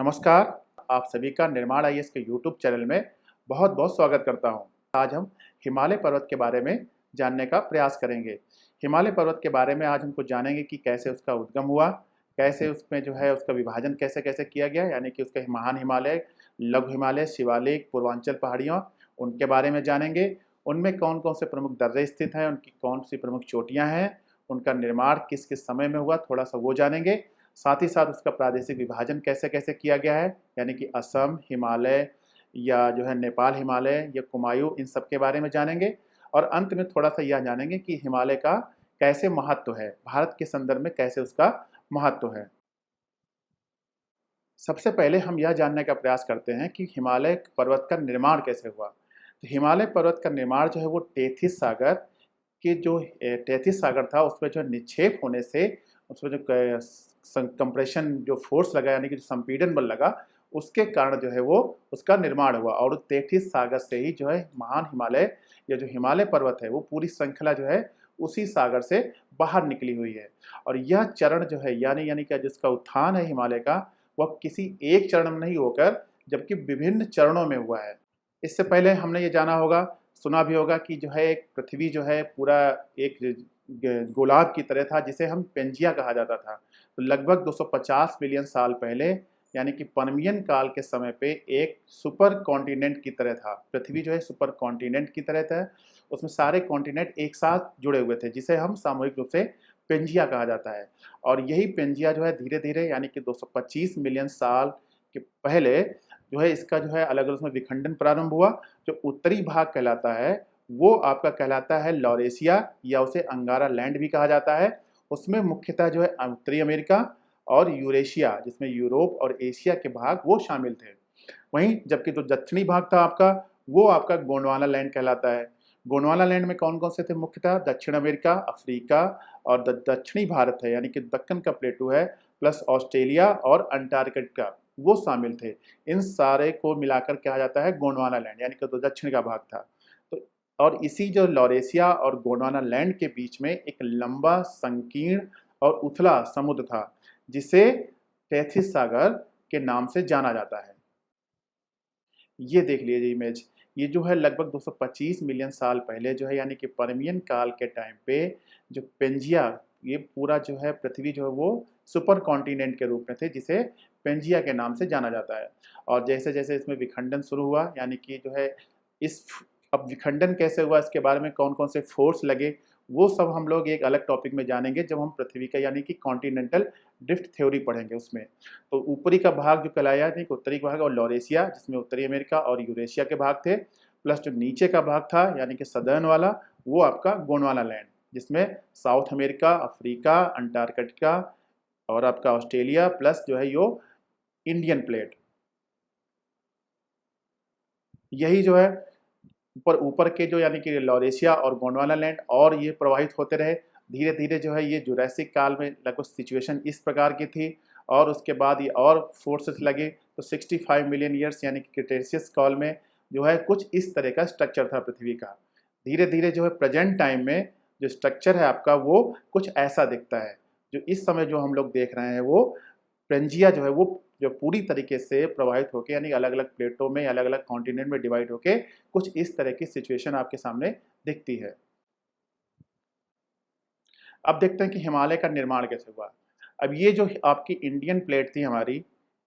नमस्कार, आप सभी का निर्माण आईएएस के यूट्यूब चैनल में बहुत-बहुत स्वागत करता हूं। आज हम हिमालय पर्वत के बारे में जानने का प्रयास करेंगे। हिमालय पर्वत के बारे में आज हम कुछ जानेंगे कि कैसे उसका उद्गम हुआ, कैसे उसमें जो है उसका विभाजन कैसे-कैसे किया गया, यानी कि उसके महान हिमालय, लघु हिमालय, शिवालिक, पूर्वांचल पहाड़ियाँ, उनके बारे में जानेंगे। उनमें कौन-कौन से प्रमुख दर्रे स्थित हैं, उनकी कौन-सी प्रमुख चोटियाँ हैं, उनका निर्माण किस-किस समय में हुआ, थोड़ा-सा वो जानेंगे। साथ ही साथ उसका प्रादेशिक विभाजन कैसे-कैसे किया गया है, यानी कि असम, हिमालय या जो है नेपाल हिमालय या कुमायूँ, इन सब के बारे में जानेंगे। और अंत में थोड़ा-सा यह जानेंगे कि हिमालय का कैसे महत्व है, भारत के संदर्भ में कैसे उसका महत्व है। सबसे पहले हम यह जानने का प्रयास करते हैं कि हिमालय पर्वत का निर्माण कैसे हुआ। तो हिमालय पर्वत का निर्माण जो है वो टेथिस सागर कि जो टेथिस सागर था उसमें जो निक्षेप होने से उसमें जो कंप्रेशन जो फोर्स लगा, यानी कि जो संपीड़न बल लगा, उसके कारण जो है वो उसका निर्माण हुआ और टेथिस सागर से ही जो है महान हिमालय या जो हिमालय पर्वत है वो पूरी श्रृंखला जो है उसी सागर से बाहर निकली हुई है। और यह चरण जो है यानी यानी कि जिसका उत्थान है हिमालय का, वह किसी एक चरण में नहीं होकर जबकि विभिन्न चरणों में हुआ है। इससे पहले हमने ये जाना होगा, सुना भी होगा कि जो है एक पृथ्वी जो है पूरा एक गोलाब की तरह था जिसे हम पेंजिया कहा जाता था। तो लगभग 250 मिलियन साल पहले यानी कि पर्मियन काल के समय पे एक सुपर कॉन्टिनेंट की तरह था। पृथ्वी जो है सुपर कॉन्टिनेंट की तरह था। उसमें सारे कॉन्टिनेंट एक साथ जुड़े हुए थे जिसे हम सामूहिक रूप से पेंजिया कहा जाता है। और यही पेंजिया जो है धीरे-धीरे यानी कि 225 मिलियन साल के पहले जो है इसका जो है अलग-अलग उसमें विखंडन प्रारंभ हुआ। जो उत्तरी भाग कहलाता है वो आपका कहलाता है लॉरेशिया या उसे अंगारा लैंड भी कहा जाता है। उसमें मुख्यतः जो है उत्तरी अमेरिका और यूरेशिया जिसमें यूरोप और एशिया के भाग वो शामिल थे। वहीं जबकि जो दक्षिणी भाग था आपका वो आपका गोंडवाना लैंड कहलाता है। गोंडवाना लैंड में कौन-कौन से थे मुख्यतः दक्षिण अमेरिका, अफ्रीका और दक्षिणी भारत है यानी कि दक्कन का प्लेटू है प्लस ऑस्ट्रेलिया और अंटार्कटिका वो शामिल थे। इन सारे को मिलाकर कहा जाता है गोंडवाना लैंड यानी कि जो दक्षिण का भाग था। तो और इसी जो लॉरेशिया और गोंडवाना लैंड के बीच में एक लंबा, संकीर्ण और उथला समुद्र था, जिसे टेथिस सागर के नाम से जाना जाता है। ये देख लीजिए इमेज, ये जो है लगभग 225 मिलियन साल पहले जो है यानी कि पर्मियन काल के टाइम पे जो पेंजिया ये पूरा जो है पृथ्वी जो है वो सुपर कॉन्टिनेंट के रूप में थे जिसे पेंजिया के नाम से जाना जाता है। और जैसे-जैसे इसमें विखंडन शुरू हुआ यानी कि जो है इस अब विखंडन कैसे हुआ इसके बारे में कौन-कौन से फोर्स लगे, वो सब हम लोग एक अलग टॉपिक में जानेंगे जब हम पृथ्वी का यानी कि कॉन्टिनेंटल ड्रिफ्ट थ्योरी पढ़ेंगे उसमें। तो ऊपरी का भाग जो कहलाया नहीं उत्तरी भाग और लॉरेशिया जिसमें उत्तरी अमेरिका और यूरेशिया के भाग थे, प्लस जो नीचे का भाग था यानी कि सदर्न वाला वो आपका गोंडवाना लैंड जिसमें साउथ अमेरिका, अफ्रीका, अंटार्कटिका और आपका ऑस्ट्रेलिया प्लस जो है यो इंडियन प्लेट। यही जो है ऊपर ऊपर के जो यानी कि लॉरेशिया और गोंडवाना लैंड और ये प्रवाहित होते रहे। धीरे-धीरे जो है ये जुरासिक काल में लगभग सिचुएशन इस प्रकार की थी और उसके बाद ये और फोर्सेस लगे तो 65 मिलियन ईयर्स यानी कि क्रिटेशियस काल में जो है कुछ इस तरह का स्ट्रक्चर था पृथ्वी का। धीरे-धीरे जो है प्रेजेंट टाइम में जो स्ट्रक्चर है आपका वो कुछ ऐसा दिखता है। जो इस समय जो हम लोग देख रहे हैं वो पेंजिया जो है वो जो पूरी तरीके से प्रवाहित होके यानी अलग-अलग प्लेटों में, अलग-अलग कॉन्टिनेंट में डिवाइड होके कुछ इस तरह की सिचुएशन आपके सामने दिखती है। अब देखते हैं कि हिमालय का निर्माण कैसे हुआ। अब ये जो आपकी इंडियन प्लेट थी हमारी,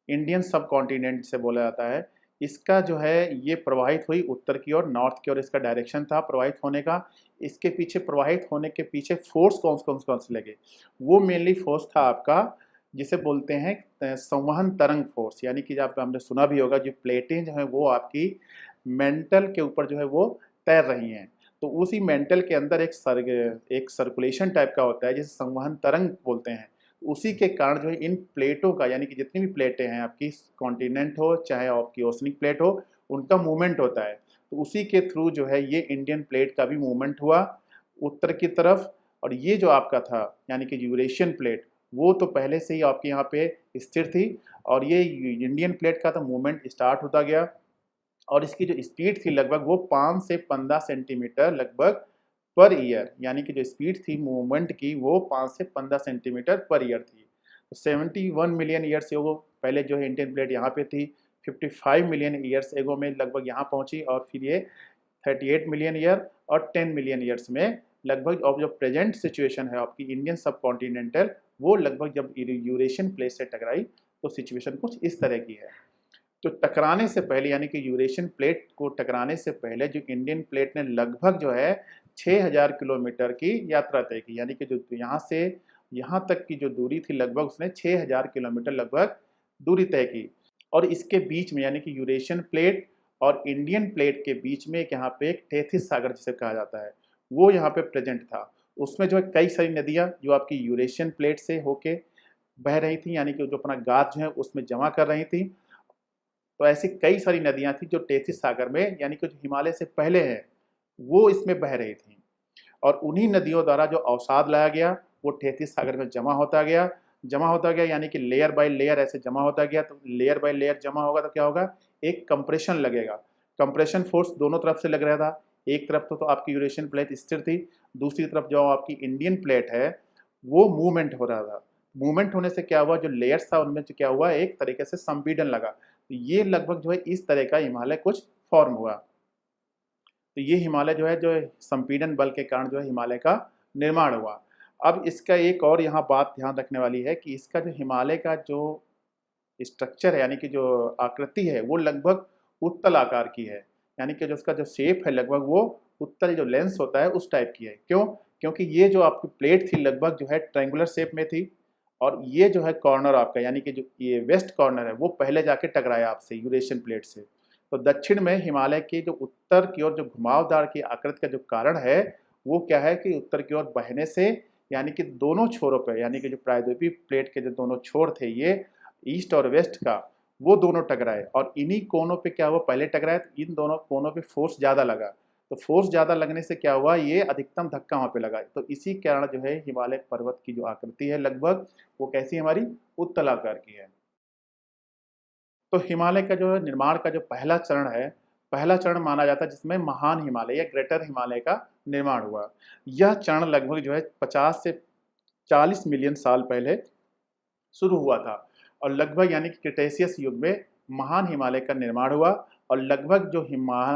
इंडियन सब कॉन्टिनेंट जिसे बोला जाता है, इसका जो है ये प्रवाहित हुई उत्तर की ओर, नॉर्थ की ओर इसका डायरेक्शन था प्रवाहित होने का। इसके पीछे प्रवाहित होने के पीछे फोर्स कौन से लगे? वो मेनली फोर्स था आपका जिसे बोलते हैं संवहन तरंग फोर्स यानी कि जब हमने सुना भी होगा जो प्लेटें जो हैं वो आपकी मेंटल के ऊपर जो है वो तैर रही हैं। तो उसी मेंटल के अंदर एक सर्कुलेशन टाइप का होता है जिसे संवहन तरंग बोलते हैं। उसी के कारण जो है इन प्लेटों का यानी कि जितनी भी प्लेटें हैं आपकी कॉन्टिनेंट हो चाहे आपकी ओशनिक प्लेट हो, उनका मूवमेंट होता है। तो उसी के थ्रू जो है ये इंडियन प्लेट का भी मूवमेंट हुआ उत्तर की तरफ। और ये जो आपका था यानी कि यूरेशियन प्लेट वो तो पहले से ही आपके यहाँ पे स्थिर थी और ये इंडियन प्लेट का तो मूवमेंट स्टार्ट होता गया। और इसकी जो स्पीड थी लगभग वो 5 से 15 सेंटीमीटर लगभग पर ईयर यानी कि जो स्पीड थी मूवमेंट की वो 5 से 15 सेंटीमीटर पर ईयर थी। 71 मिलियन ईयर्स एगो पहले जो है इंडियन प्लेट यहाँ पे थी, 55 मिलियन ईयर्स एगो में लगभग यहाँ पहुँची, और फिर ये 38 मिलियन ईयर और 10 मिलियन ईयर्स में लगभग। अब जो प्रेजेंट सिचुएशन है आपकी इंडियन सब कॉन्टिनेंटल, वो लगभग जब यूरेशियन प्लेट से टकराई तो सिचुएशन कुछ इस तरह की है। तो टकराने से पहले यानी कि यूरेशियन प्लेट को टकराने से पहले जो इंडियन प्लेट ने लगभग जो है 6000 किलोमीटर की यात्रा तय की, यानी कि जो यहाँ से यहाँ तक की जो दूरी थी लगभग उसने 6000 किलोमीटर लगभग दूरी तय की। और इसके बीच में यानी कि यूरेशियन प्लेट और इंडियन प्लेट के बीच में एक यहाँ पे एक टेथिस सागर जिसे कहा जाता है, वो यहाँ पे प्रेजेंट था। उसमें जो है कई सारी नदियाँ जो आपकी यूरेशियन प्लेट से होके बह रही थी, यानी कि जो अपना गाद जो है उसमें जमा कर रही थी। तो ऐसी कई सारी नदियाँ थी जो टेथिस सागर में यानी कि जो हिमालय से पहले है वो इसमें बह रही थी, और उन्हीं नदियों द्वारा जो अवसाद लाया गया वो टेथिस सागर में जमा होता गया, यानी कि लेयर बाय लेयर ऐसे जमा होता गया। तो लेयर बाय लेयर जमा होगा तो क्या होगा, एक कंप्रेशन लगेगा। कंप्रेशन फोर्स दोनों तरफ से लग रहा था, एक तरफ तो आपकी यूरेशियन प्लेट स्थिर थी, दूसरी तरफ जो आपकी इंडियन प्लेट है वो मूवमेंट हो रहा था। मूवमेंट होने से क्या हुआ, जो लेयर्स था उनमें क्या हुआ, एक तरीके से संपीड़न लगा। तो ये लगभग जो है इस तरह का हिमालय कुछ फॉर्म हुआ। तो ये हिमालय जो है जो संपीड़न बल के कारण जो है हिमालय का निर्माण हुआ। अब इसका एक और यहाँ बात ध्यान रखने वाली है कि इसका जो हिमालय का जो स्ट्रक्चर है यानी कि जो आकृति है वो लगभग उत्तल आकार की है, यानी कि जो उसका जो शेप है लगभग वो उत्तल जो लेंस होता है उस टाइप की है। क्यों? क्योंकि ये जो आपकी प्लेट थी लगभग जो है ट्रायंगुलर शेप में थी, और ये जो है कॉर्नर आपका यानी कि जो ये वेस्ट कॉर्नर है वो पहले जाके टकराया आपसे यूरेशियन प्लेट से। तो दक्षिण में हिमालय की जो उत्तर की ओर जो घुमावदार की आकृति का जो कारण है वो क्या है कि उत्तर की ओर बहने से यानी कि दोनों छोरों पर यानी कि जो प्रायद्वीपीय प्लेट के जो दोनों छोर थे ये ईस्ट और वेस्ट का, वो दोनों टकराए, और इन्हीं कोनों पे क्या हुआ, पहले टकराए तो इन दोनों कोनों पे फोर्स ज़्यादा लगा। तो फोर्स ज़्यादा लगने से क्या हुआ, ये अधिकतम धक्का वहाँ पे लगा। तो इसी कारण जो है हिमालय पर्वत की जो आकृति है लगभग वो कैसी हमारी उत्तल आकार की है। तो हिमालय का जो निर्माण का जो पहला चरण है, पहला चरण माना जाता है जिसमें महान हिमालय या ग्रेटर हिमालय का निर्माण हुआ। यह चरण लगभग जो है 50 से 40 मिलियन साल पहले शुरू हुआ था, और लगभग यानी कि क्रिटेशियस युग में महान हिमालय का निर्माण हुआ, और लगभग जो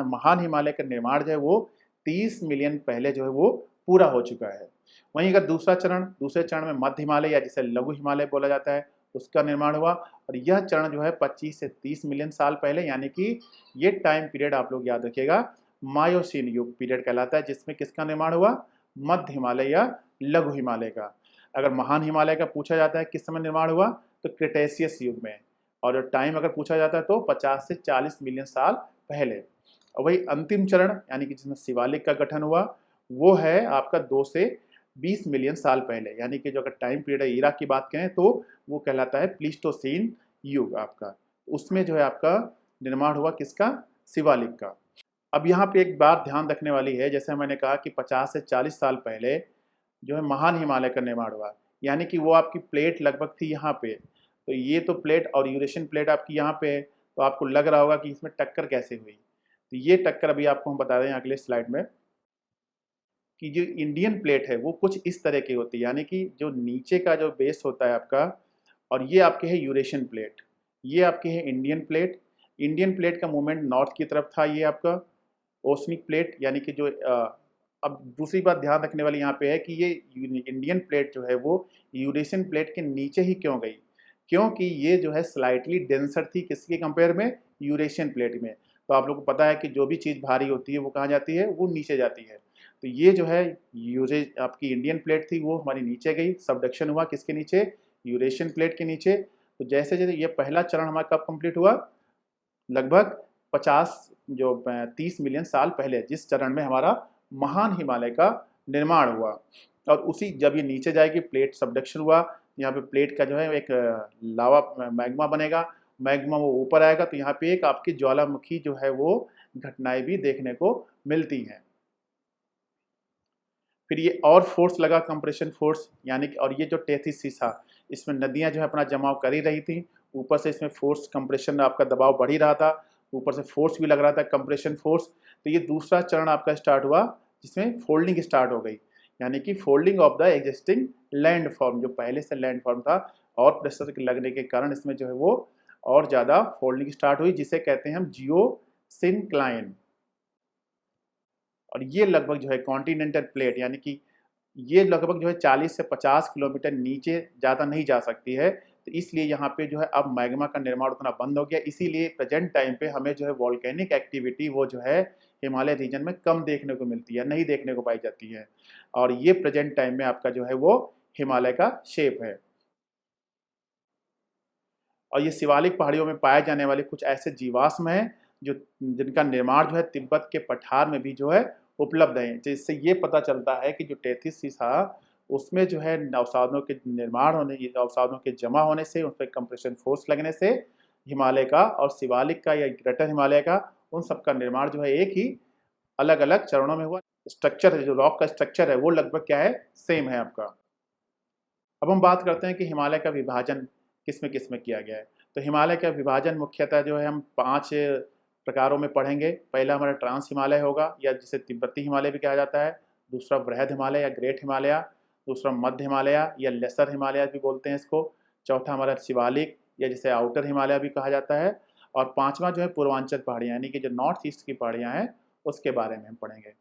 महान हिमालय का निर्माण जो है वो 30 मिलियन पहले जो है वो पूरा हो चुका है। वहीं अगर दूसरे चरण में मध्य हिमालय या जिसे लघु हिमालय बोला जाता है उसका निर्माण हुआ, और यह चरण जो है 25 से 30 मिलियन साल पहले, यानी कि ये टाइम पीरियड आप लोग याद रखिएगा मायोसीन युग पीरियड कहलाता है, जिसमें किसका निर्माण हुआ, मध्य हिमालय या लघु हिमालय का। अगर महान हिमालय का पूछा जाता है किस समय निर्माण हुआ तो क्रिटेशियस युग में, और टाइम अगर पूछा जाता है तो 50 से 40 मिलियन साल पहले। और वही अंतिम चरण यानी कि जिसमें शिवालिक का गठन हुआ वो है आपका 2 से 20 मिलियन साल पहले, यानी कि जो अगर टाइम पीरियड ईरा की बात करें तो वो कहलाता है प्लीस्टोसीन युग आपका। उसमें जो है आपका निर्माण हुआ किसका, शिवालिक का। अब यहाँ पे एक बात ध्यान रखने वाली है, जैसे मैंने कहा कि 50 से 40 साल पहले जो है महान हिमालय का निर्माण हुआ, यानी कि वो आपकी प्लेट लगभग थी यहाँ पे। तो ये तो प्लेट और यूरेशियन प्लेट आपकी यहाँ पे है, तो आपको लग रहा होगा कि इसमें टक्कर कैसे हुई। तो ये टक्कर अभी आपको हम बता दें अगले स्लाइड में कि जो इंडियन प्लेट है वो कुछ इस तरह की होती है, यानी कि जो नीचे का जो बेस होता है आपका, और ये आपके है यूरेशियन प्लेट, ये आपकी है इंडियन प्लेट। इंडियन प्लेट का मूवमेंट नॉर्थ की तरफ था, ये आपका ओशनिक प्लेट, यानी कि जो अब दूसरी बात ध्यान रखने वाली यहाँ पे है कि ये इंडियन प्लेट जो है वो यूरेशियन प्लेट के नीचे ही क्यों गई, क्योंकि ये जो है स्लाइटली डेंसर थी किसके कंपेयर में, यूरेशियन प्लेट में। तो आप लोग को पता है कि जो भी चीज़ भारी होती है वो कहाँ जाती है, वो नीचे जाती है। तो ये जो है आपकी इंडियन प्लेट थी वो हमारी नीचे गई, सबडक्शन हुआ किसके नीचे, यूरेशियन प्लेट के नीचे। तो जैसे जैसे ये पहला चरण हमारा कब कंप्लीट हुआ, लगभग 30 मिलियन साल पहले, जिस चरण में हमारा महान हिमालय का निर्माण हुआ। और उसी जब ये नीचे जाएगी प्लेट सबडक्शन हुआ, यहाँ पे प्लेट का जो है एक लावा मैग्मा बनेगा, मैग्मा वो ऊपर आएगा तो यहाँ पे एक आपकी ज्वालामुखी जो है वो घटनाएं भी देखने को मिलती हैं। फिर ये और फोर्स लगा, कंप्रेशन फोर्स, यानी कि और ये जो टेथिस था इसमें नदियां जो है अपना जमाव कर ही रही थी, ऊपर से इसमें फोर्स कंप्रेशन आपका दबाव बढ़ ही रहा था, ऊपर से फोर्स भी लग रहा था कंप्रेशन फोर्स। तो ये दूसरा चरण आपका स्टार्ट हुआ जिसमें फोल्डिंग स्टार्ट हो गई, यानी कि folding of the existing land form, जो पहले से लैंड फॉर्म था और प्रेशर लगने के कारण इसमें जो है वो और ज़्यादा फोल्डिंग स्टार्ट हुई, जिसे कहते हैं हम जियोसिनक्लाइन। और ये लगभग जो है कॉन्टिनेंटल प्लेट, यानी कि ये लगभग जो है 40 से 50 किलोमीटर नीचे ज़्यादा नहीं जा सकती है। तो इसलिए यहाँ पे जो है अब मैग्मा का निर्माण उतना बंद हो गया। इसीलिए प्रेजेंट टाइम पे हमें जो है वॉल्केनिक एक्टिविटी वो जो है हिमालय रीजन में कम देखने को मिलती है, नहीं देखने को पाई जाती है। और ये प्रेजेंट टाइम में आपका जो है वो हिमालय का शेप है। और ये शिवालिक पहाड़ियों में पाए जाने वाले कुछ ऐसे जीवाश्म हैं जो जिनका निर्माण जो है तिब्बत के पठार में भी जो है उपलब्ध है। जिससे ये पता चलता है कि जो टेथिस था उसमें जो है अवसादों के निर्माण होने, अवसादों के जमा होने से, उन पर कंप्रेशन फोर्स लगने से हिमालय का और शिवालिक का या ग्रेटर हिमालय का उन सब का निर्माण जो है एक ही अलग अलग चरणों में हुआ। स्ट्रक्चर है, जो रॉक का स्ट्रक्चर है वो लगभग क्या है, सेम है आपका। अब हम बात करते हैं कि हिमालय का विभाजन किस में किया गया है। तो हिमालय का विभाजन मुख्यतः जो है हम 5 प्रकारों में पढ़ेंगे। पहला हमारा ट्रांस हिमालय होगा, या जिसे तिब्बती हिमालय भी कहा जाता है। दूसरा बृहद हिमालय या ग्रेट हिमालय। दूसरा मध्य हिमालय या लेसर हिमालय भी बोलते हैं इसको। चौथा हमारा शिवालिक, या जिसे आउटर हिमालय भी कहा जाता है। और पाँचवा जो है पूर्वांचल पहाड़ियाँ, यानी कि जो नॉर्थ ईस्ट की पहाड़ियाँ हैं उसके बारे में हम पढ़ेंगे।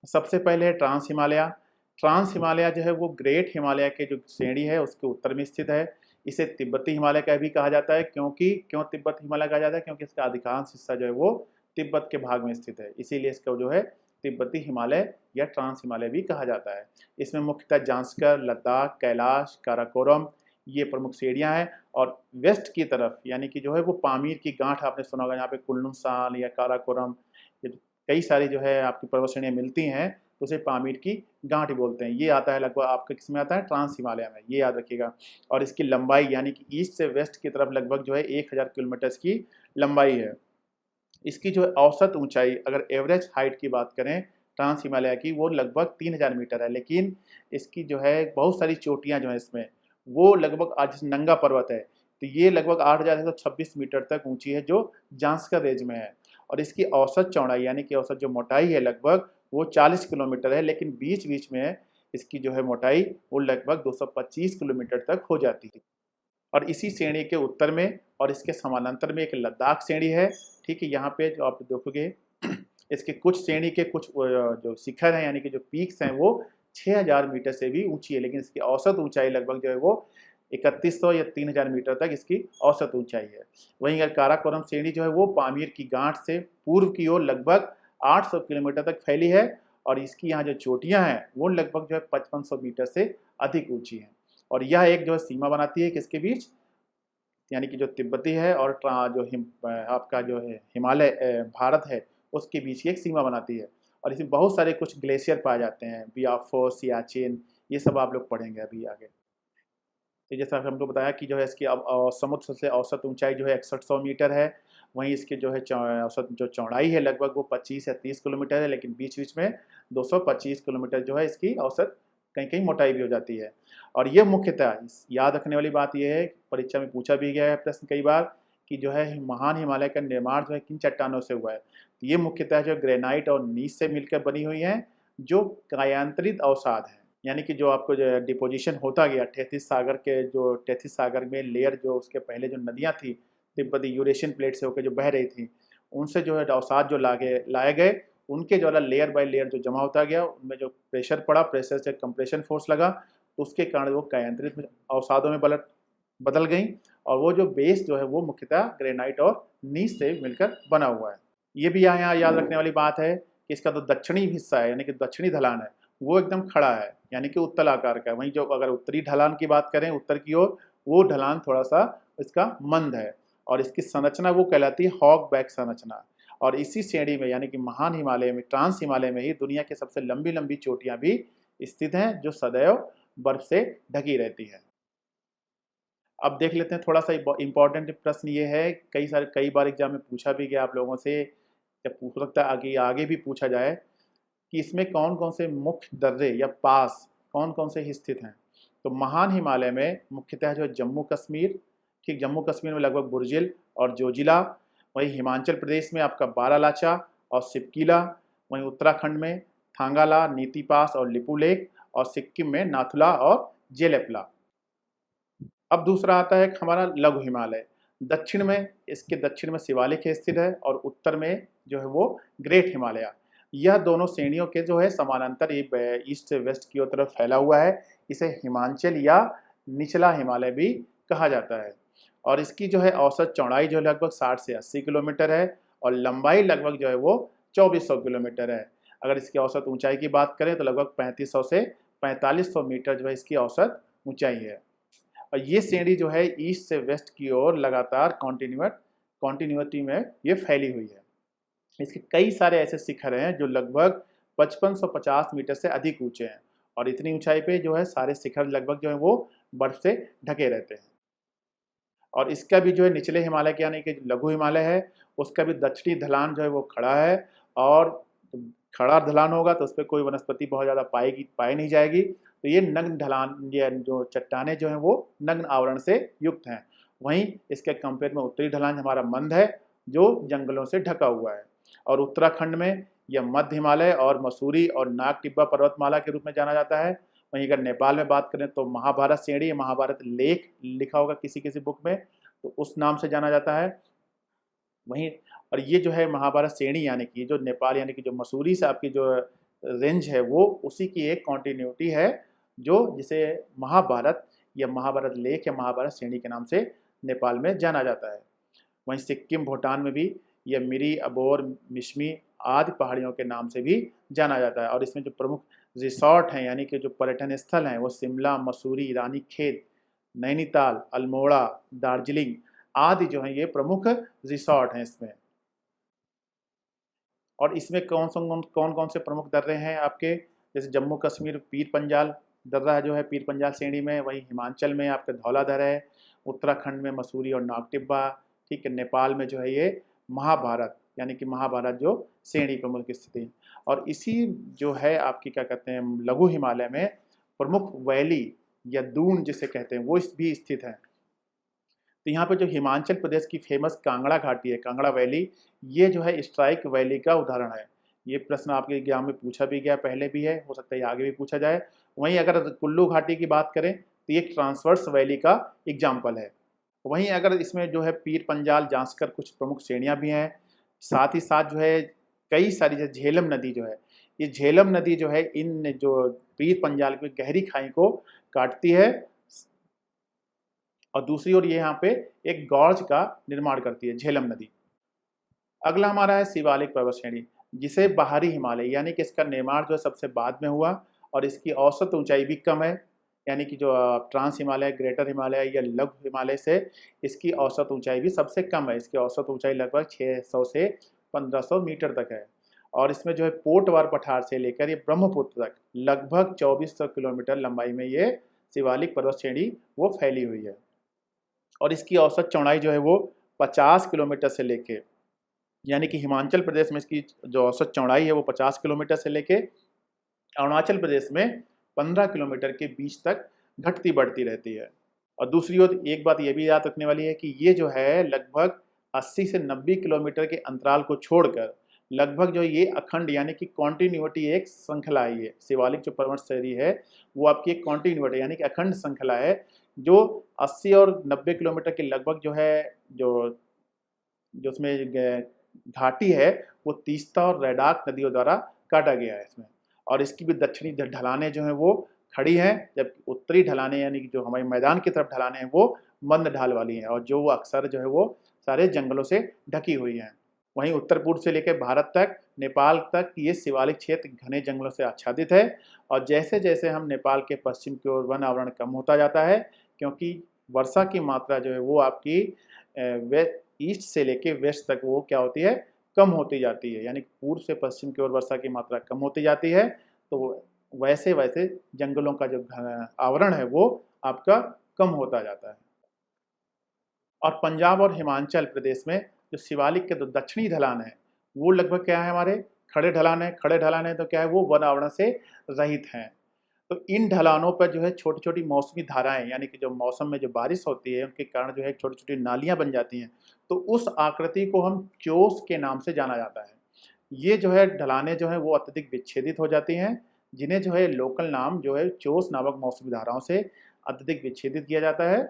सबसे पहले है ट्रांस हिमालय। ट्रांस हिमालय जो है वो ग्रेट हिमालय के जो श्रेणी है उसके उत्तर में स्थित है। इसे तिब्बती हिमालय का भी कहा जाता है। क्यों तिब्बत हिमालय कहा जाता है? क्योंकि इसका अधिकांश हिस्सा जो है वो तिब्बत के भाग में स्थित है, इसीलिए इसको जो है तिब्बती हिमालय या ट्रांस हिमालय भी कहा जाता है। इसमें मुख्यतः जांस्कर, लद्दाख, कैलाश, काराकोरम ये प्रमुख श्रेणियाँ हैं। और वेस्ट की तरफ यानी कि जो है वो पामीर की गांठ आपने सुना होगा, यहाँ पे कुल्लू साल या काराकोरम कई सारी जो है आपकी पर्वत श्रेणियाँ मिलती हैं, तो उसे पामीर की गांठ बोलते हैं। ये आता है लगभग आपके किस में आता है, ट्रांस हिमालय में, ये याद रखिएगा। और इसकी लंबाई यानी कि ईस्ट से वेस्ट की तरफ लगभग जो है 1000 किलोमीटर की लंबाई है। इसकी जो औसत ऊंचाई, अगर एवरेज हाइट की बात करें ट्रांस हिमालय की, वो लगभग 3000 मीटर है। लेकिन इसकी जो है बहुत सारी चोटियाँ जो हैं इसमें, वो लगभग आज नंगा पर्वत है, तो ये लगभग 8126 मीटर तक ऊंची है, जो जांस्कर रेंज में है। और इसकी औसत चौड़ाई यानी कि औसत जो मोटाई है लगभग वो 40 किलोमीटर है, लेकिन बीच बीच में इसकी जो है मोटाई वो लगभग 225 किलोमीटर तक हो जाती है। और इसी श्रेणी के उत्तर में और इसके समानांतर में एक लद्दाख श्रेणी है। ठीक है, यहाँ पे जो आप देखोगे इसके कुछ श्रेणी के कुछ जो शिखर हैं यानी कि जो पीक्स हैं वो 6000 मीटर से भी ऊंची है, लेकिन इसकी औसत ऊंचाई लगभग जो है वो 3100 या 3000 मीटर तक इसकी औसत ऊंचाई है। वहीं अगर काराकोरम श्रेणी जो है वो पामीर की गांठ से पूर्व की ओर लगभग 800 किलोमीटर तक फैली है, और इसकी यहाँ जो चोटियाँ हैं वो लगभग जो है 5500 मीटर से अधिक ऊंची हैं। और यह एक जो है सीमा बनाती है किसके बीच, यानी कि जो तिब्बती है और आपका जो है हिमालय भारत है उसके बीच की एक सीमा बनाती है। और इसमें बहुत सारे कुछ ग्लेशियर पाए जाते हैं, बियाफो, सियाचिन, ये सब आप लोग पढ़ेंगे अभी आगे। तो जैसा हमको बताया कि जो है इसकी अब समुद्र से औसत ऊंचाई जो है 6100 मीटर है। वहीं इसकी जो है औसत जो चौड़ाई है लगभग वो 25 या 30 किलोमीटर है, लेकिन बीच बीच में 225 किलोमीटर जो है इसकी औसत कहीं कहीं मोटाई भी हो जाती है। और ये मुख्यतः याद रखने वाली बात यह है, परीक्षा में पूछा भी गया है प्रश्न कई बार, कि जो है महान हिमालय का निर्माण जो है किन चट्टानों से हुआ है। तो ये मुख्यतः जो ग्रेनाइट और नीस से मिलकर बनी हुई हैं, जो कायांतरित अवसाद हैं। यानी कि जो आपको जो डिपोजिशन होता गया टेथिस सागर के, जो टेथिस सागर में लेयर जो उसके पहले जो नदियाँ थी तिब्बती यूरेशियन प्लेट से होकर जो बह रही थी, उनसे जो है अवसाद जो लाए गए, उनके द्वारा लेयर बाय लेयर जो जमा होता गया, उनमें जो प्रेशर पड़ा, प्रेशर से कंप्रेशन फोर्स लगा, तो उसके कारण वो कायांतरित अवसादों में बदल गई। और वो जो बेस जो है वो मुख्यतः ग्रेनाइट और नीस से मिलकर बना हुआ है। ये भी यहाँ याद रखने वाली बात है कि इसका जो दक्षिणी हिस्सा है यानी कि दक्षिणी ढलान है वो एकदम खड़ा है, यानी कि उत्तल आकार का है। वहीं जो अगर उत्तरी ढलान की बात करें उत्तर की ओर, वो ढलान थोड़ा सा इसका मंद है, और इसकी संरचना वो कहलाती है हॉग बैक संरचना। और इसी श्रेणी में यानी कि महान हिमालय में, ट्रांस हिमालय में ही दुनिया की सबसे लंबी लंबी चोटियां भी स्थित हैं, जो सदैव बर्फ से ढकी रहती है। अब देख लेते हैं थोड़ा सा इंपॉर्टेंट प्रश्न ये है, कई बार एग्जाम में पूछा भी गया आप लोगों से, या पूछ सकता है आगे भी पूछा जाए, कि इसमें कौन कौन से मुख्य दर्रे या पास कौन कौन से स्थित हैं। तो महान हिमालय में मुख्यतः जो है जम्मू कश्मीर, ठीक, जम्मू कश्मीर में लगभग बुर्जिल और जोजिला। वहीं हिमाचल प्रदेश में आपका बारालाचा और सिपकीला। वहीं उत्तराखंड में थांगाला, नीति पास और लिपुलेख। और सिक्किम में नाथुला और जेलेपला। अब दूसरा आता है हमारा लघु हिमालय। दक्षिण में, इसके दक्षिण में शिवालिक स्थित है और उत्तर में जो है वो ग्रेट हिमालय। यह दोनों श्रेणियों के जो है समानांतर ये ईस्ट से वेस्ट की ओर तरफ फैला हुआ है। इसे हिमांचल या निचला हिमालय भी कहा जाता है। और इसकी जो है औसत चौड़ाई जो लगभग 60 से 80 किलोमीटर है और लंबाई लगभग जो है वो 2400 किलोमीटर है। अगर इसकी औसत ऊंचाई की बात करें तो लगभग 3500 से 4500 मीटर जो है इसकी औसत ऊंचाई है। और ये श्रेणी जो है ईस्ट से वेस्ट की ओर लगातार कॉन्टिन्यूटी में ये फैली हुई है। इसके कई सारे ऐसे शिखर हैं जो लगभग 5550 मीटर से अधिक ऊंचे हैं और इतनी ऊंचाई पे जो है सारे शिखर लगभग जो है वो बर्फ से ढके रहते हैं। और इसका भी जो है निचले हिमालय के यानी कि लघु हिमालय है, उसका भी दक्षिणी ढलान जो है वो खड़ा है और खड़ा ढलान होगा तो उस पर कोई वनस्पति बहुत ज़्यादा पाई नहीं जाएगी। तो ये नग्न ढलान, ये जो चट्टाने जो हैं वो नग्न आवरण से युक्त हैं। वहीं इसके कंपेयर में उत्तरी ढलान हमारा मंद है जो जंगलों से ढका हुआ है। और उत्तराखंड में यह मध्य हिमालय और मसूरी और नाग टिब्बा पर्वतमाला के रूप में जाना जाता है। वहीं अगर नेपाल में बात करें तो महाभारत श्रेणी, महाभारत लेख लिखा होगा किसी किसी बुक में, तो उस नाम से जाना जाता है। वहीं और ये जो है महाभारत श्रेणी यानी कि जो नेपाल यानी कि जो मसूरी से आपकी जो रेंज है वो उसी की एक कॉन्टिन्यूटी है जो जिसे महाभारत या महाभारत लेख या महाभारत श्रेणी के नाम से नेपाल में जाना जाता है। वहीं सिक्किम, भूटान में भी यह मिरी, अबोर, मिश्मी आदि पहाड़ियों के नाम से भी जाना जाता है। और इसमें जो प्रमुख रिसोर्ट हैं यानी कि जो पर्यटन स्थल हैं वो शिमला, मसूरी, रानीखेत, नैनीताल, अल्मोड़ा, दार्जिलिंग आदि जो हैं ये प्रमुख रिसोर्ट हैं इसमें। और इसमें कौन कौन से प्रमुख दर्रे हैं आपके, जैसे जम्मू कश्मीर पीर पंजाल दर्रा जो है पीर पंजाल श्रेणी में, वहीं हिमाचल में आपका धौलाधर है, उत्तराखंड में मसूरी और नागटिब्बा, ठीक है। नेपाल में जो है ये महाभारत यानी कि महाभारत जो श्रेणी प्रमुख स्थिति। और इसी जो है आपकी क्या कहते हैं लघु हिमालय में प्रमुख वैली या दून जिसे कहते हैं वो भी स्थित है। तो यहाँ पे जो हिमाचल प्रदेश की फेमस कांगड़ा घाटी है, कांगड़ा वैली, ये जो है स्ट्राइक वैली का उदाहरण है। ये प्रश्न आपके एग्जाम में पूछा भी गया, पहले भी है, हो सकता है आगे भी पूछा जाए। वहीं अगर कुल्लू घाटी की बात करें तो ये ट्रांसवर्स वैली का एग्जाम्पल है। वहीं अगर इसमें जो है पीर पंजाल जांचकर कुछ प्रमुख श्रेणियाँ भी हैं, साथ ही साथ जो है कई सारी जो झेलम नदी जो है, ये झेलम नदी जो है इन जो पीर पंजाल की गहरी खाई को काटती है और दूसरी ओर ये यहाँ पे एक गॉर्ज का निर्माण करती है झेलम नदी। अगला हमारा है शिवालिक पर्वत श्रेणी, जिसे बाहरी हिमालय यानी कि इसका निर्माण जो है सबसे बाद में हुआ और इसकी औसत ऊंचाई भी कम है। यानी कि जो ट्रांस हिमालय, ग्रेटर हिमालय या लघु हिमालय से इसकी औसत ऊंचाई भी सबसे कम है। इसकी औसत ऊंचाई लगभग 600 से 1500 मीटर तक है। और इसमें जो है पोटवार पठार से लेकर ये ब्रह्मपुत्र तक लगभग 2400 किलोमीटर लंबाई में ये शिवालिक पर्वत श्रेणी वो फैली हुई है। और इसकी औसत चौड़ाई जो है वो 50 किलोमीटर से लेके, यानी कि हिमाचल प्रदेश में इसकी जो औसत चौड़ाई है वो 50 किलोमीटर से लेके अरुणाचल प्रदेश में 15 किलोमीटर के बीच तक घटती बढ़ती रहती है। और दूसरी ओर एक बात ये भी याद रखने वाली है कि ये जो है लगभग 80 से 90 किलोमीटर के अंतराल को छोड़कर लगभग जो ये अखंड यानी कि कॉन्टिन्यूटी एक श्रृंखला है। ये शिवालिक जो पर्वत श्रेणी है वो आपकी एक कॉन्टिन्यूटी यानी कि अखंड श्रृंखला है जो 80 और 90 किलोमीटर के लगभग जो है जो जो उसमें घाटी है वो तीस्ता और रैडाक नदियों द्वारा काटा गया है इसमें। और इसकी भी दक्षिणी ढलानें जो हैं वो खड़ी हैं, जबकि उत्तरी ढलानें यानी कि जो हमारे मैदान की तरफ ढलानें हैं वो मंद ढाल वाली हैं और जो वो अक्सर जो है वो सारे जंगलों से ढकी हुई हैं। वहीं उत्तर पूर्व से लेकर भारत तक, नेपाल तक ये शिवालिक क्षेत्र घने जंगलों से आच्छादित है। और जैसे जैसे हम नेपाल के पश्चिम की ओर वन आवरण कम होता जाता है, क्योंकि वर्षा की मात्रा जो है वो आपकी ईस्ट से लेके वेस्ट तक वो क्या होती है कम होती जाती है, यानी पूर्व से पश्चिम की ओर वर्षा की मात्रा कम होती जाती है। तो वैसे वैसे जंगलों का जो आवरण है वो आपका कम होता जाता है। और पंजाब और हिमाचल प्रदेश में जो शिवालिक के जो दक्षिणी ढलान है वो लगभग क्या है हमारे खड़े ढलान है। खड़े ढलान है तो क्या है वो वन आवरण से रहित हैं। तो इन ढलानों पर जो है छोटी छोटी मौसमी धाराएं यानी कि जो मौसम में जो बारिश होती है उनके कारण जो है छोटी छोटी नालियां बन जाती हैं। तो उस आकृति को हम चोस के नाम से जाना जाता है। ये जो है ढलानें जो है वो अत्यधिक विच्छेदित हो जाती हैं, जिन्हें जो है लोकल नाम जो है चोस नामक मौसमी धाराओं से अत्यधिक विच्छेदित किया जाता है।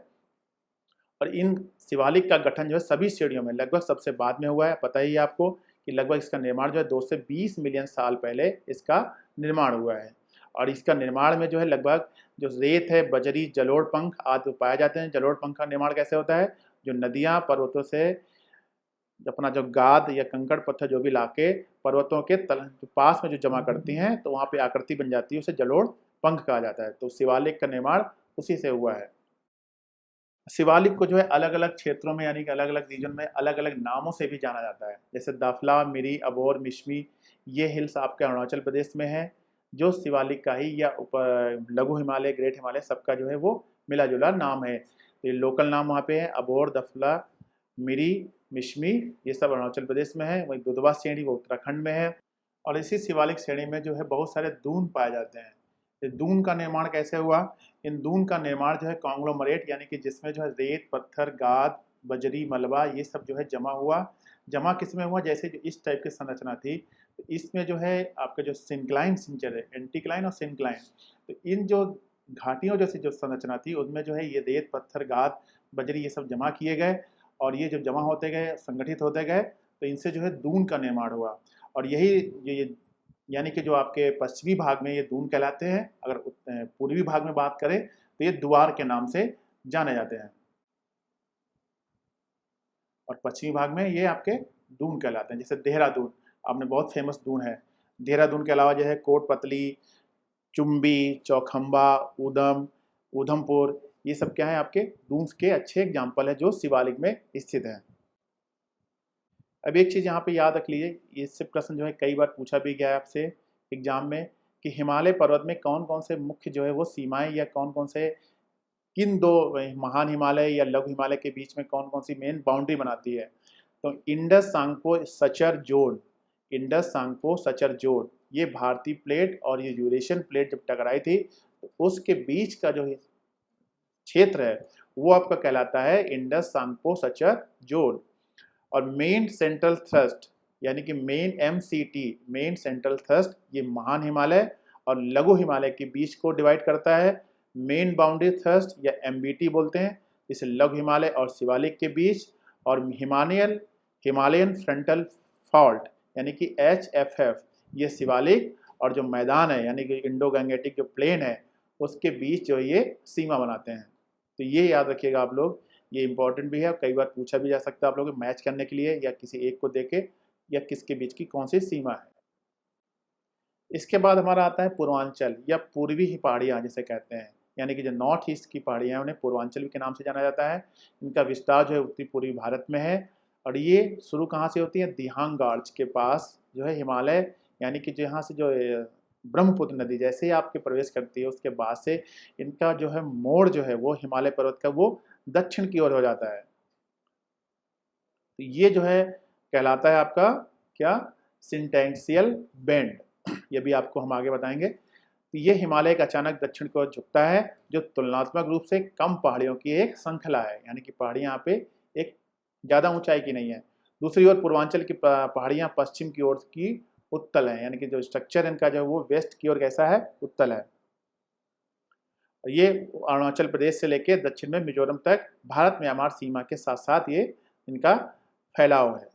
और इन शिवालिक का गठन जो है सभी श्रेणियों में लगभग सबसे बाद में हुआ है। पता ही है आपको कि लगभग इसका निर्माण जो है 2 से 20 मिलियन साल पहले इसका निर्माण हुआ है। और इसका निर्माण में जो है लगभग जो रेत है, बजरी, जलोढ़ पंख आदि पाए जाते हैं। जलोढ़ पंख का निर्माण कैसे होता है? जो नदियाँ पर्वतों से अपना जो गाद या कंकड़ पत्थर जो भी लाके पर्वतों के पास में जो जमा करती हैं, तो वहाँ पे आकृति बन जाती है, उसे जलोढ़ पंख कहा जाता है। तो शिवालिक का निर्माण उसी से हुआ है। शिवालिक को जो है अलग-अलग क्षेत्रों में यानी कि अलग-अलग रीजन में अलग-अलग नामों से भी जाना जाता है। जैसे दाफला, मिरी, अबोर, मिश्मी, ये हिल्स आपके अरुणाचल प्रदेश में है, जो शिवालिक का ही या लघु हिमालय, ग्रेट हिमालय सबका जो है वो मिला-जुला नाम है। तो ये लोकल नाम वहाँ पे है अबोर, दफला, मिरी, मिश्मी, ये सब अरुणाचल प्रदेश में है। वहीं दुधवा श्रेणी वो उत्तराखंड में है। और इसी शिवालिक श्रेणी में जो है बहुत सारे दून पाए जाते हैं। ये दून का निर्माण कैसे हुआ? इन दून का निर्माण जो है कॉन्ग्लोमरेट यानी कि जिसमें जो है रेत, पत्थर, गाद, बजरी, मलबा ये सब जो है जमा हुआ। जमा किसमें हुआ? जैसे जो इस टाइप की संरचना थी, तो इसमें जो है आपका जो सिंक्लाइन सिंचर है, एंटीक्लाइन और सिंक्लाइन, तो इन जो घाटियों जैसी जो संरचना थी उनमें जो है ये रेत, पत्थर, गाद, बजरी ये सब जमा किए गए। और ये जब जमा होते गए, संगठित होते गए, तो इनसे जो है दून का निर्माण हुआ। और यही ये यानी कि जो आपके पश्चिमी भाग में ये दून कहलाते हैं। अगर पूर्वी भाग में बात करें तो ये द्वार के नाम से जाने जाते हैं। और पश्चिमी भाग में ये आपके दून कहलाते हैं। जैसे देहरादून, आपने बहुत फेमस दून है। देहरादून के अलावा जो है कोटपतली, चुम्बी, चौखंबा, ऊधम, ऊधमपुर, ये सब क्या है आपके दून के अच्छे एग्जाम्पल है जो शिवालिक में स्थित हैं। अब एक चीज़ यहाँ पे याद रख लीजिए, इससे प्रश्न जो है कई बार पूछा भी गया है आपसे एग्जाम में कि हिमालय पर्वत में कौन कौन से मुख्य जो है वो सीमाएं या कौन कौन से किन दो महान हिमालय या लघु हिमालय के बीच में कौन कौन सी मेन बाउंड्री बनाती है? तो Indus Tsangpo suture zone, Indus Tsangpo suture zone, ये भारतीय प्लेट और ये यूरेशियन प्लेट जब टकराई थी तो उसके बीच का जो क्षेत्र है वो आपका कहलाता है इंडस सांगपो सचर जोन। और मेन सेंट्रल थ्रस्ट यानी कि main MCT, main central thrust, ये महान हिमालय और लघु हिमालय के बीच को डिवाइड करता है। मेन बाउंड्री थ्रस्ट या MBT बोलते हैं इसे लघु हिमालय और शिवालिक के बीच। और हिमालयन फ्रंटल फॉल्ट यानी कि HFF, ये शिवालिक और जो मैदान है यानी कि इंडो गंगेटिक जो प्लेन है उसके बीच जो ये सीमा बनाते हैं। तो ये याद रखिएगा आप लोग, ये इंपॉर्टेंट भी है, कई बार पूछा भी जा सकता है आप लोग मैच करने के लिए या किसी एक को देके या किसके बीच की कौन सी सीमा है। इसके बाद हमारा आता है पूर्वांचल या पूर्वी ही पहाड़ियाँ जिसे कहते हैं, यानी कि जो नॉर्थ ईस्ट की पहाड़ियाँ हैं उन्हें पूर्वांचल के नाम से जाना जाता है। इनका विस्तार जो है उत्तरी पूर्वी भारत में है। और ये शुरू कहाँ से होती है? दिहांग गार्ज के पास जो है हिमालय, यानी कि जहाँ से जो ब्रह्मपुत्र नदी जैसे ही आपके प्रवेश करती है उसके बाद से इनका जो है मोड़ जो है वो हिमालय पर्वत का वो दक्षिण की ओर हो जाता है। तो ये जो है कहलाता है आपका क्या? सिंटेंशियल बेंड। ये भी आपको हम आगे बताएंगे। तो ये हिमालय का अचानक दक्षिण की ओर झुकता है जो तुलनात्मक रूप से कम पहाड़ियों की एक श्रृंखला है, यानी कि पहाड़ियाँ यहाँ पे एक ज़्यादा ऊंचाई की नहीं है। दूसरी ओर पूर्वांचल की पहाड़ियाँ पश्चिम की ओर की उत्तल है, यानी कि जो स्ट्रक्चर इनका जो वो वेस्ट की ओर कैसा है? उत्तल है। ये अरुणाचल प्रदेश से लेकर दक्षिण में मिजोरम तक भारत म्यांमार सीमा के साथ साथ ये इनका फैलाव है।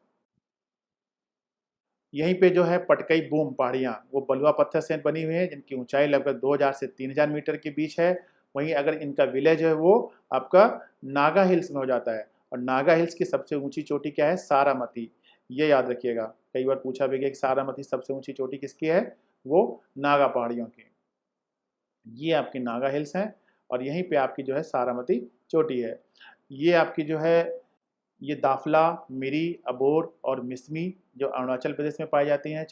यहीं पे जो है पटकई बूम पहाड़ियाँ वो बलुआ पत्थर से बनी हुई है जिनकी ऊंचाई लगभग 2000 से 3000 मीटर के बीच है। वहीं अगर इनका विलय जो है वो आपका नागा हिल्स में हो जाता है। और नागा हिल्स की सबसे ऊंची चोटी क्या है? सारामती। ये याद रखिएगा, कई बार पूछा भी गया कि सारामती सबसे ऊंची चोटी किसकी है? वो नागा पहाड़ियों की। ये आपकी नागा हिल्स हैं और यहीं पे आपकी जो है सारामती चोटी है। ये आपकी जो है ये दाफला, मिरी, अबोर और मिसमी जो अरुणाचल प्रदेश में पाई जाती हैं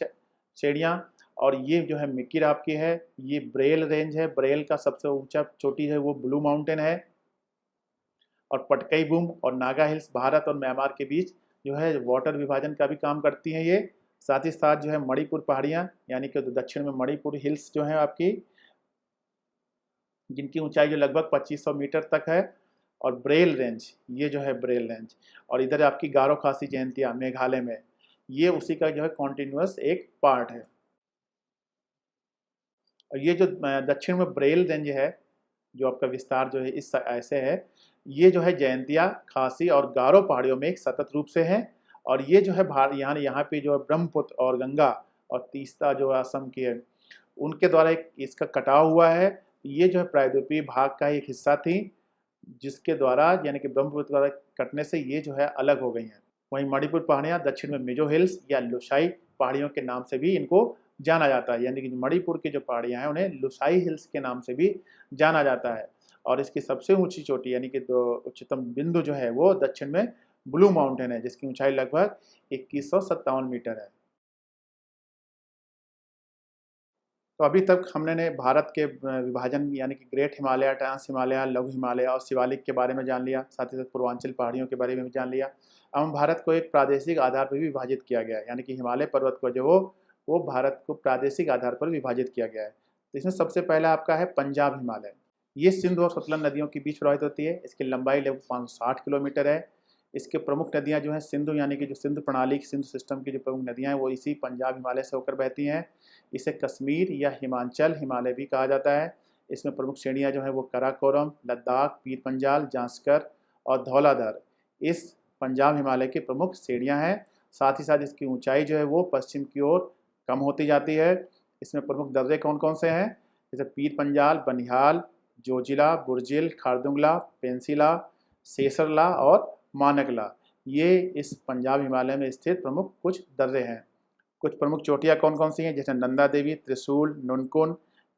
श्रेणियाँ। और ये जो है मिकिर आपकी है, ये ब्रेल रेंज है, ब्रेल का सबसे ऊंचा चोटी है वो ब्लू माउंटेन है। और पटकई बूम और नागा हिल्स भारत और म्यांमार के बीच जो है वाटर विभाजन का भी काम करती हैं ये। साथ ही साथ जो है मणिपुर पहाड़ियाँ यानी कि दक्षिण में मणिपुर हिल्स जो है आपकी, जिनकी ऊंचाई जो लगभग 2500 मीटर तक है। और ब्रेल रेंज, ये जो है ब्रेल रेंज। और इधर आपकी गारो खासी जयंतिया मेघालय में, ये उसी का जो है कॉन्टिन्यूस एक पार्ट है। और ये जो दक्षिण में ब्रेल रेंज है जो आपका विस्तार जो है इस ऐसे है, ये जो है जयंतिया, खासी और गारो पहाड़ियों में एक सतत रूप से है। और ये जो है यहाँ पे जो है ब्रह्मपुत्र और गंगा और तीस्ता जो असम की है, उनके द्वारा एक इसका कटाव हुआ है। ये जो है प्रायद्वीपीय भाग का एक हिस्सा थी, जिसके द्वारा यानी कि ब्रह्मपुत्र द्वारा कटने से ये जो है अलग हो गई हैं। वहीं मणिपुर पहाड़ियाँ दक्षिण में मिजो हिल्स या लुसाई पहाड़ियों के नाम से भी इनको जाना जाता है, यानी कि मणिपुर की जो पहाड़ियाँ हैं उन्हें लुसाई हिल्स के नाम से भी जाना जाता है। और इसकी सबसे ऊंची चोटी यानी कि उच्चतम बिंदु जो है वो दक्षिण में ब्लू माउंटेन है, जिसकी ऊंचाई लगभग 2157 मीटर है। तो अभी तक हमने भारत के विभाजन यानी कि ग्रेट हिमालय, ट्रांस हिमालय, लघु हिमालय और शिवालिक के बारे में जान लिया, साथ ही साथ पूर्वांचल पहाड़ियों के बारे में भी जान लिया। अब हम भारत को एक प्रादेशिक आधार पर भी विभाजित किया गया है, यानी कि हिमालय पर्वत को जो वो भारत को प्रादेशिक आधार पर विभाजित किया गया है। तो इसमें सबसे पहला आपका है पंजाब हिमालय। ये सिंधु और सतलज नदियों के बीच प्रवाहित होती है। इसकी लंबाई लगभग 560 किलोमीटर है। इसके प्रमुख नदियाँ जो हैं सिंधु यानी कि जो सिंधु प्रणाली सिंधु सिस्टम की जो प्रमुख नदियाँ हैं वो इसी पंजाब हिमालय से होकर बहती हैं। इसे कश्मीर या हिमाचल हिमालय भी कहा जाता है। इसमें प्रमुख श्रेणियाँ जो हैं वो कराकोरम, लद्दाख, पीर पंजाल, जांस्कर और धौलाधर इस पंजाब हिमालय की प्रमुख श्रेणियाँ हैं। साथ ही साथ इसकी ऊंचाई जो है वो पश्चिम की ओर कम होती जाती है। इसमें प्रमुख दर्रे कौन कौन से हैं, जैसे पीर पंजाल, बनिहाल, जोजिला, बुर्जिल, खारदुंगला, पेंसिला, सेसरला और मानकला, ये इस पंजाब हिमालय में स्थित प्रमुख कुछ दर्रे हैं। कुछ प्रमुख चोटियाँ कौन कौन सी हैं, जैसे नंदा देवी, त्रिशूल, नुनकुन,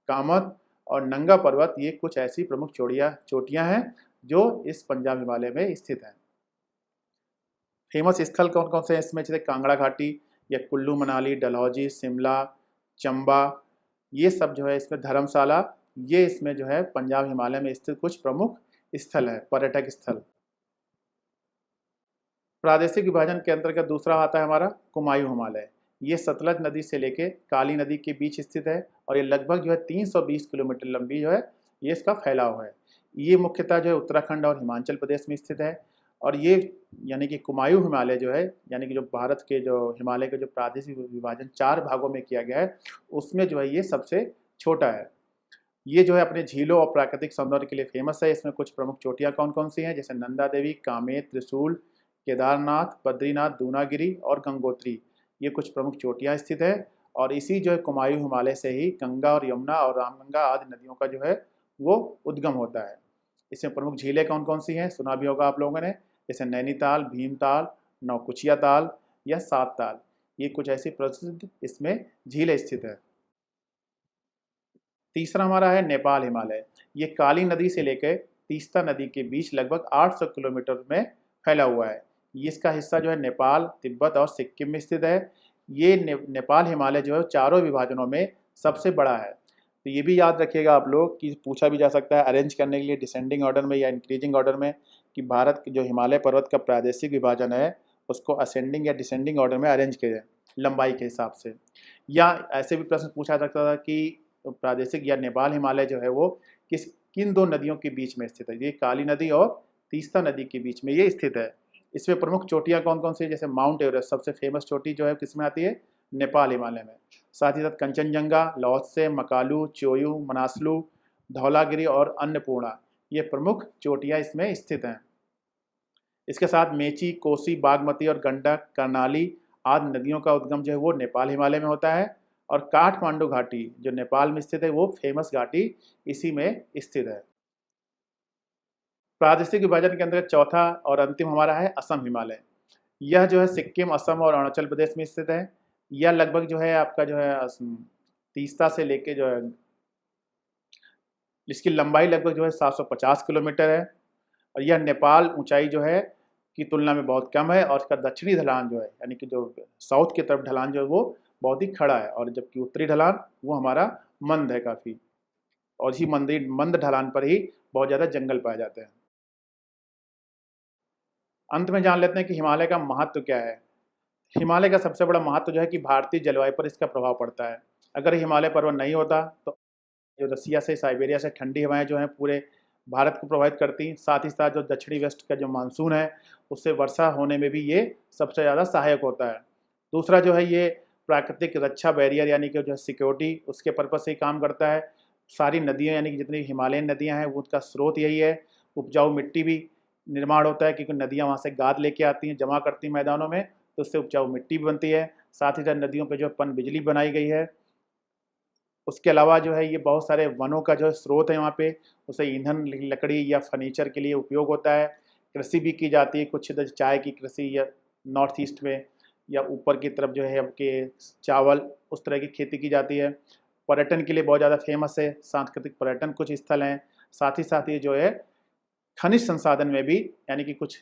कामत और नंगा पर्वत, ये कुछ ऐसी प्रमुख चोटियाँ हैं जो इस पंजाब हिमालय में स्थित हैं। फेमस स्थल कौन कौन से हैं इसमें, जैसे कांगड़ा घाटी या कुल्लू मनाली, डलहौजी, शिमला, चंबा, ये सब जो है इसमें धर्मशाला, ये इसमें जो है पंजाब हिमालय में स्थित कुछ प्रमुख स्थल है, पर्यटक स्थल। प्रादेशिक विभाजन के अंतर्गत दूसरा आता है हमारा कुमायूं हिमालय। ये सतलज नदी से लेके काली नदी के बीच स्थित है और ये लगभग जो है 320 किलोमीटर लंबी जो है ये इसका फैलाव है। ये मुख्यतः जो है उत्तराखंड और हिमाचल प्रदेश में स्थित है। और ये यानी कि कुमायूं हिमालय जो है यानी कि जो भारत के जो हिमालय के जो प्रादेशिक विभाजन 4 भागों में किया गया है उसमें जो है ये सबसे छोटा है। ये जो है अपने झीलों और प्राकृतिक सौंदर्य के लिए फेमस है। इसमें कुछ प्रमुख चोटियाँ कौन कौन सी हैं, जैसे नंदा देवी, कामेत, त्रिशूल, केदारनाथ, बद्रीनाथ, दूनागिरी और गंगोत्री, ये कुछ प्रमुख चोटियाँ स्थित है। और इसी जो है कुमायूं हिमालय से ही गंगा और यमुना और रामगंगा आदि नदियों का जो है वो उद्गम होता है। इसमें प्रमुख झीलें कौन कौन सी हैं, सुना भी होगा आप लोगों ने, जैसे नैनीताल, भीमताल, नौकुचिया ताल या सात ताल, ये कुछ ऐसी प्रसिद्ध इसमें झीलें स्थित है। तीसरा हमारा है नेपाल हिमालय। ये काली नदी से लेकर तीस्ता नदी के बीच लगभग 800 किलोमीटर में फैला हुआ है। ये इसका हिस्सा जो है नेपाल, तिब्बत और सिक्किम में स्थित है। ये नेपाल हिमालय जो है चारों विभाजनों में सबसे बड़ा है। तो ये भी याद रखिएगा आप लोग कि पूछा भी जा सकता है अरेंज करने के लिए डिसेंडिंग ऑर्डर में या इंक्रीजिंग ऑर्डर में, कि भारत के जो हिमालय पर्वत का प्रादेशिक विभाजन है उसको असेंडिंग या डिसेंडिंग ऑर्डर में अरेंज किया जाए लंबाई के हिसाब से। या ऐसे भी प्रश्न पूछा जा सकता था कि प्रादेशिक या नेपाल हिमालय जो है वो किन 2 नदियों के बीच में स्थित है, ये काली नदी और तीस्ता नदी के बीच में ये स्थित है। इसमें प्रमुख चोटियाँ कौन कौन सी है, जैसे माउंट एवरेस्ट सबसे फेमस चोटी जो है किसमें आती है, नेपाल हिमालय में। साथ ही साथ कंचनजंगा, लाओत्से, मकालू, चोयू, मनासलू, धौलागिरी और अन्नपूर्णा, ये प्रमुख चोटियाँ इसमें स्थित हैं। इसके साथ मेची, कोसी, बागमती और गंडक, कर्नाली आदि नदियों का उद्गम जो है वो नेपाल हिमालय में होता है। और काठमांडू घाटी जो नेपाल में स्थित है वो फेमस घाटी इसी में स्थित है। प्रादेशिक विभाजन के अंतर्गत चौथा और अंतिम हमारा है असम हिमालय। यह जो है सिक्किम, असम और अरुणाचल प्रदेश में स्थित है। यह लगभग जो है आपका जो है तीस्ता से लेके जो है इसकी लंबाई लगभग जो है 750 किलोमीटर है। और यह नेपाल ऊंचाई जो है की तुलना में बहुत कम है और इसका दक्षिणी ढलान जो है यानी कि जो साउथ की तरफ ढलान जो है वो बहुत ही खड़ा है, और जबकि उत्तरी ढलान वो हमारा मंद है काफ़ी, और इसी मंद ढलान पर ही बहुत ज़्यादा जंगल पाए जाते हैं। अंत में जान लेते हैं कि हिमालय का महत्व क्या है। हिमालय का सबसे बड़ा महत्व जो है कि भारतीय जलवायु पर इसका प्रभाव पड़ता है। अगर हिमालय पर्वत नहीं होता तो जो रसिया से साइबेरिया से ठंडी हवाएं जो हैं पूरे भारत को प्रभावित करती। साथ ही साथ जो दक्षिणी वेस्ट का जो मानसून है उससे वर्षा होने में भी ये सबसे ज़्यादा सहायक होता है। दूसरा जो है ये प्राकृतिक रक्षा बैरियर यानी कि जो है सिक्योरिटी उसके पर्पज़ से ही काम करता है। सारी नदियाँ यानी कि जितनी हिमालयन नदियाँ हैं वो उसका स्रोत यही है। उपजाऊ मिट्टी भी निर्माण होता है, क्योंकि नदियाँ वहाँ से गाद लेके आती हैं, जमा करती हैं मैदानों में, तो उससे उपजाऊ मिट्टी भी बनती है। साथ ही साथ नदियों पे जो पन बिजली बनाई गई है। उसके अलावा जो है ये बहुत सारे वनों का जो स्रोत है यहाँ पे, उसे ईंधन, लकड़ी या फर्नीचर के लिए उपयोग होता है। कृषि भी की जाती है, कुछ इधर चाय की कृषि या नॉर्थ ईस्ट में या ऊपर की तरफ जो है आपके चावल, उस तरह की खेती की जाती है। पर्यटन के लिए बहुत ज़्यादा फेमस है, सांस्कृतिक पर्यटन कुछ स्थल हैं। साथ ही ये जो है खनिज संसाधन में भी, यानी कि कुछ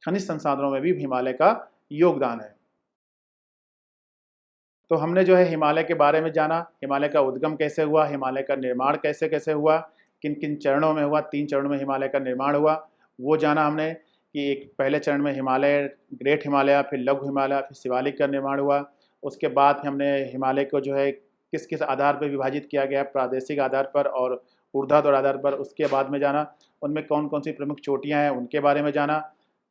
खनिज संसाधनों में भी हिमालय का योगदान है। तो हमने जो है हिमालय के बारे में जाना, हिमालय का उद्गम कैसे हुआ, हिमालय का निर्माण कैसे कैसे हुआ, किन किन चरणों में हुआ, 3 चरणों में हिमालय का निर्माण हुआ, वो जाना हमने कि एक पहले चरण में हिमालय, ग्रेट हिमालय, फिर लघु हिमालय, फिर शिवालिक का निर्माण हुआ। उसके बाद हमने हिमालय को जो है किस किस आधार पर विभाजित किया गया, प्रादेशिक आधार पर और ऊर्ध्वाधर आधार पर, उसके बाद में जाना उनमें कौन कौन सी प्रमुख चोटियाँ हैं उनके बारे में जाना।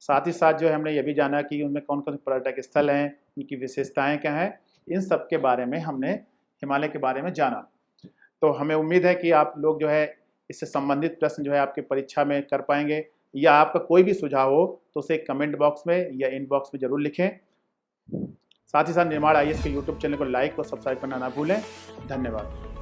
साथ ही साथ जो है हमने ये भी जाना कि उनमें कौन कौन से पर्यटक स्थल हैं, उनकी विशेषताएँ क्या हैं, इन सब के बारे में हमने हिमालय के बारे में जाना। तो हमें उम्मीद है कि आप लोग जो है इससे संबंधित प्रश्न जो है आपके परीक्षा में कर पाएंगे, या आपका कोई भी सुझाव हो तो उसे कमेंट बॉक्स में या इनबॉक्स में ज़रूर लिखें। साथ ही साथ निर्माण आईएएस के यूट्यूब चैनल को लाइक और सब्सक्राइब करना ना भूलें। धन्यवाद।